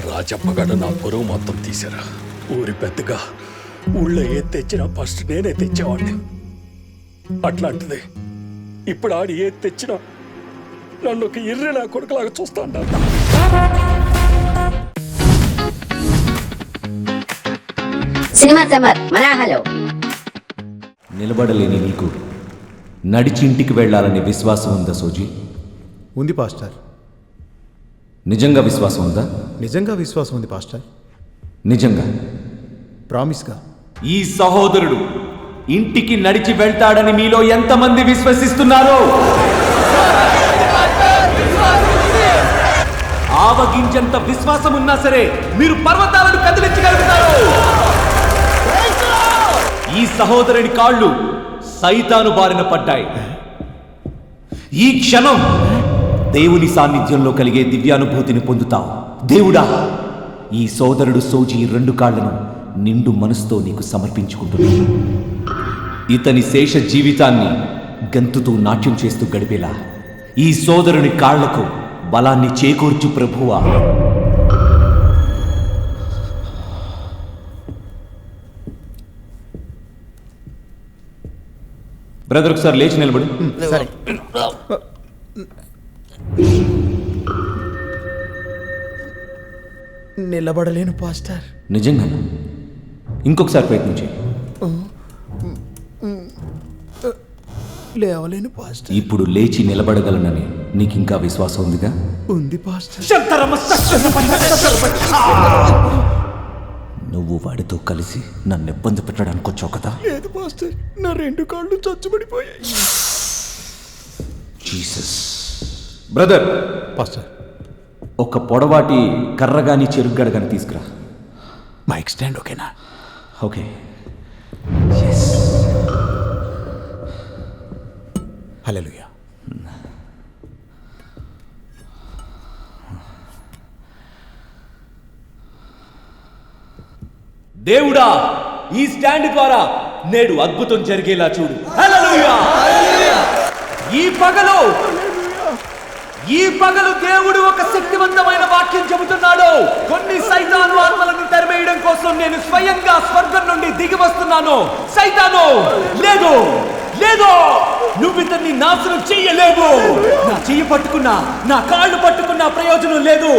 రాజప్పగడ నా పొరుగు మొత్తం తీశారా. ఊరి పెద్దగా ఊళ్ళో ఏది తెచ్చినా ఫస్ట్ నేనే తెచ్చేవాడిని. అట్లాంటిది ఇప్పుడు ఆడి ఏది తెచ్చినా నన్ను ఒక ఇర్రె నా కొడుకులాగా చూస్తా ఉంటాను. Cinema summer మనాహలో. నిలబడలేని నీకు నడిచి ఇంటికి వెళ్ళాలనే విశ్వాసం ఉందా సోజీ? ఉంది పాస్టర్. నిజంగా విశ్వాసం ఉందా? నిజంగా విశ్వాసం ఉంది పాస్టర్. నిజంగా ప్రామిస్గా. ఈ సహోదరుడు ఇంటికి నడిచి వెళ్తాడని మీలో ఎంతమంది విశ్వసిస్తున్నారో? ఆవగించంత విశ్వాసం ఉన్నా సరే మీరు పర్వతాలను కదిలించగలుగుతారు. ఈ సహోదరుడి కాళ్ళు సైతాను బారిన పడ్డాయి. ఈ క్షణం దేవుని సాన్నిధ్యంలో కలిగే దివ్యానుభూతిని పొందుతావు. దేవుడా, ఈ సోదరుడు సోజీ 2 కాళ్లను నిండు మనసుతో నీకు సమర్పించుకుంటున్నాడు. ఇతని శేష జీవితాన్ని గంతుతూ నాట్యం చేస్తూ గడిపేలా ఈ సోదరుని కాళ్లకు బలాన్ని చేకూర్చు ప్రభువా. బ్రదర్ ఒకసారి లేచి నిలబడు. సరే. నిలబడలేను పాస్టర్. నిజంగా ఇంకొకసారి ప్రయత్నించే. లేవలేను పాస్టర్. ఇప్పుడు లేచి నిలబడగలనని నీకింకా విశ్వాసం ఉందిగా? ఉంది పాస్టర్. నువ్వు వాడితో కలిసి నన్ను ఇబ్బంది పెట్టడానికి వచ్చావు కదా? లేదు పాస్టర్, నా 2 కాళ్ళు చచ్చుబడిపోయాయి. జీసస్. బ్రదర్ పాస్టర్, ఒక పొడవాటి కర్రగాని చెరుగ్గడగాని తీసుకురా. మైక్ స్టాండ్ ఓకేనా? ఓకే. హల్లెలూయా. దేవుడా, ఈ స్టాండ్ ద్వారా నేడు అద్భుతం జరిగేలా చూడు. హల్లెలూయా. ఈ పగలు దేవుడు ఒక శక్తివంతమైన వాక్యం చెబుతున్నాడు. కొన్ని సైతాను ఆత్మలను తరిమేయడం కోసం నేను స్వయంగా స్వర్గం నుండి దిగి వస్తున్నాను. సైతాను, లేదు లేదు, నువ్వు ఇతన్ని నాశనం చెయ్యలేవు. నా చెయ్యి పట్టుకున్నా, నా కాళ్ళు పట్టుకున్నా ప్రయోజనం లేదు.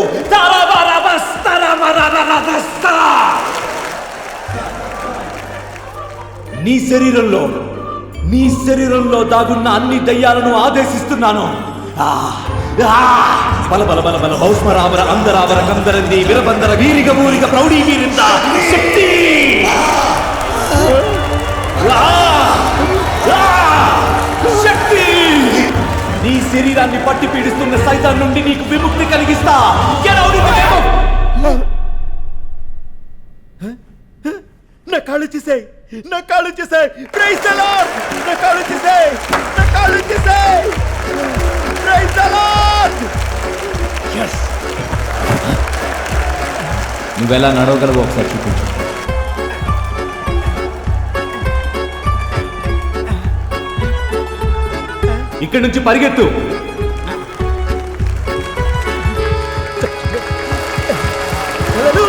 నీ శరీరంలో దాగున్న అన్ని దయ్యాలను ఆదేశిస్తున్నాను. బల బల బల బల భౌష్మరావర అందరావర కందరంది విరబందర వీరిగ ఊరిగ ప్రౌఢీ వీరింద శక్తి. శక్తి నీ శరీరాన్ని పట్టి పీడిస్తున్న సైతాన్ నుండి నీకు విముక్తి కలిగిస్తా. నా కాళ్ళు చేసాయి, నా కాళ్ళు చేసాయి. Praise the Lord. నా కాళ్ళు చేసాయి, నా కాళ్ళు చేసాయి. Praise the Lord. yes. నువ్వెలా నడవగలవో ఒకసారి చూపించు. ఇక్కడి నుంచి పరిగెత్తు. హల్లెలూయా.